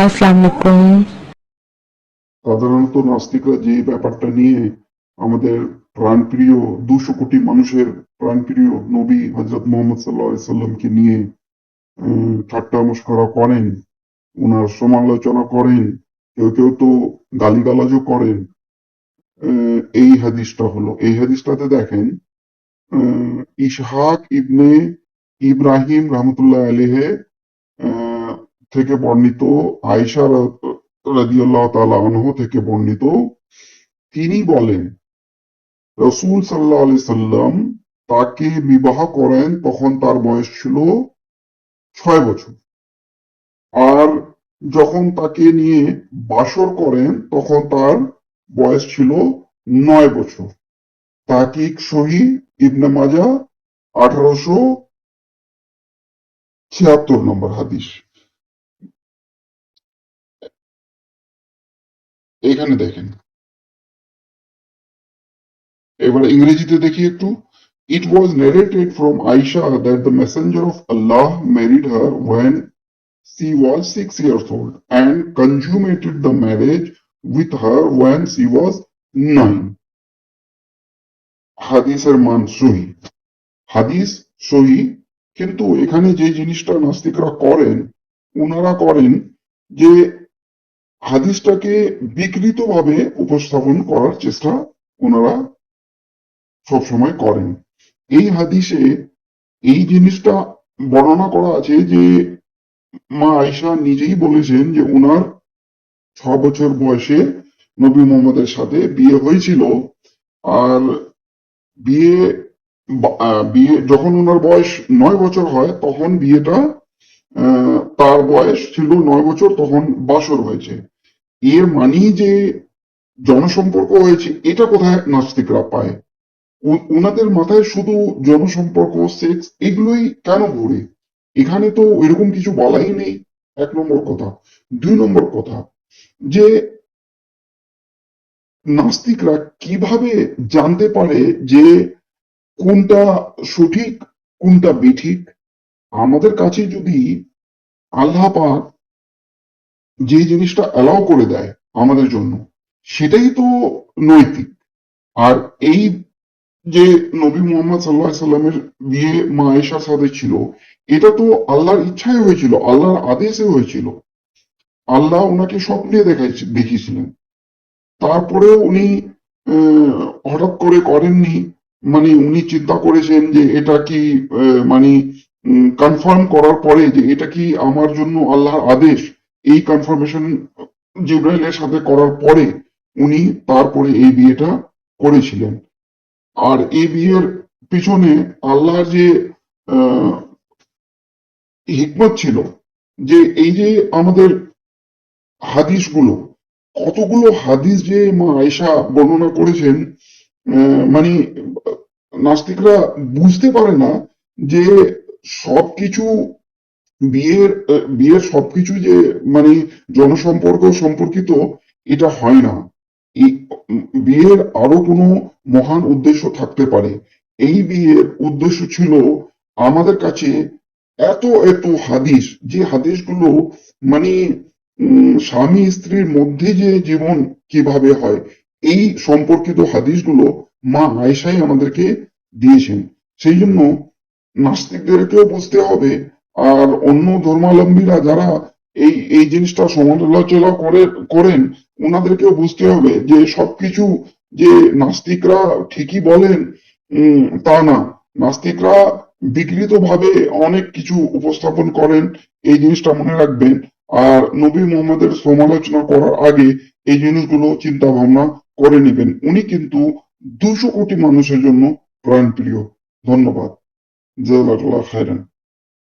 আসসালামু আলাইকুম। সাধারণত নাস্তিকরা যে ব্যাপারটা নিয়ে আমাদের প্রাণপ্রিয় 200 কোটি মানুষের প্রাণপ্রিয় নবী হযরত মুহাম্মদ সাল্লাল্লাহু আলাইহি সাল্লামকে নিয়ে ঠাট্টা মশকরা করেন, ওনার সমালোচনা করেন, কেউ কেউ তো গালিগালাজও করেন। এই হাদিসটা হলো, এই হাদিসটাতে দেখেন, আহ, ইসহাক ইবনে ইব্রাহিম রহমতুল্লাহ আলাইহি আহ, থেকে বর্ণিত, আয়েশা রাদিয়াল্লাহু তাআলা আনহু থেকে বর্ণিত, তিনি বলেন রসূল সাল্লাল্লাহু আলাইহি সাল্লাম তাকে বিবাহ করেন তখন তার বয়স ছিল 6 বছর। আর যখন তাকে নিয়ে বাসর করেন তখন তার বয়স ছিল 9 বছর। তাহকিক সহিহ ইবনে মাজাহ 1876 নম্বর হাদিস। এখানে দেখেন, এবার ইংরেজিতে দেখি একটু। It was narrated from Aisha that the messenger of Allah married her when she was 6 years old and consummated the marriage with her when she was 9. হাদিসের মান সহি, হাদিস সহি। কিন্তু এখানে যে জিনিসটা নাস্তিকরা করেন, ওনারা করেন যে হাদিসটাকে বিকৃতভাবে উপস্থাপন করার চেষ্টা ওনারা সবসময় করেন। এই হাদিসে এই জিনিসটা বর্ণনা করা আছে যে মা আয়েশা নিজেই বলেছেন যে উনার 6 বছর বয়সে নবী মোহাম্মদের সাথে বিয়ে হয়েছিল। আর বিয়ে বিয়ে যখন ওনার বয়স 9 বছর হয় তখন বিয়েটা, তার বয়স ছিল 9 বছর, তখন বাসর হয়েছে। এর মানেই যে জনসম্পর্ক হয়েছে, এটা কোথায় নাস্তিকরা পায়? ওনাদের মাথায় শুধু জনসম্পর্ক, সেক্স এগুলোই কেন ঘুরে? এখানে তো এরকম কিছু বলাই নেই, 1 নম্বর কথা। 2 নম্বর কথা, যে নাস্তিকরা কিভাবে জানতে পারে যে কোনটা সঠিক, কোনটা বেঠিক? আমাদের কাছে যদি আল্লাহ পাক যে জিনিসটা অ্যালাউ করে দেয় আমাদের জন্য, সেটাই তো নৈতিক। আর এই যে নবী মুহাম্মদ সাল্লাল্লাহু আলাইহি সাল্লামের বিয়ে মা আয়েশার সাথে ছিল, এটা তো আল্লাহর ইচ্ছায় হয়েছিল, আল্লাহর আদেশে হয়েছিল। আল্লাহ ওনাকে স্বপ্নে দেখিয়েছিলেন। তারপরেও উনি হঠাৎ করে করেননি। মানে উনি চিন্তা করেছেন যে এটা কি, মানে কনফার্ম করার পরে যে এটা কি আমার জন্য আল্লাহর আদেশ, এই কনফার্মেশন জিব্রাইলের সাথে করার পরে উনি তারপরে এই বিয়েটা করেছিলেন। আর এই বিয়ের পিছনে আল্লাহর যে আহ, হিকমত ছিল, যে এই যে আমাদের হাদিসগুলো, কতগুলো হাদিস যে মা আয়েশা বর্ণনা করেছেন, মানে নাস্তিকরা বুঝতে পারে না যে সবকিছু বিয়ের সবকিছু যে মানে জনসম্পর্ক সম্পর্কিত, এটা হয় না। এই বিয়ের আরো কোনো মহান উদ্দেশ্য থাকতে পারে। এই বিয়ের উদ্দেশ্য ছিল আমাদের কাছে এত এত হাদিস, যে হাদিসগুলো মানে স্বামী স্ত্রীর মধ্যে যে জীবন কিভাবে হয়, এই সম্পর্কিত হাদিসগুলো মা আয়েশাই আমাদেরকে দিয়েছেন। সেই জন্য নাস্তিকদেরকেও বুঝতে হবে, আর অন্য ধর্মাবলম্বীরা যারা এই এই জিনিসটা সমালোচনা করেন, ওনাদেরকেও বুঝতে হবে যে সবকিছু যে নাস্তিকরা ঠিকই বলেন তা না। নাস্তিকরা বিকৃতভাবে অনেক কিছু উপস্থাপন করেন, এই জিনিসটা মনে রাখবেন। আর নবী মুহাম্মদের সমালোচনা করার আগে এই জিনিসগুলো চিন্তা ভাবনা করে নেবেন। উনি কিন্তু 200 কোটি মানুষের জন্য প্রাণপ্রিয়। ধন্যবাদ। জাযাকাল্লাহ খাইরান।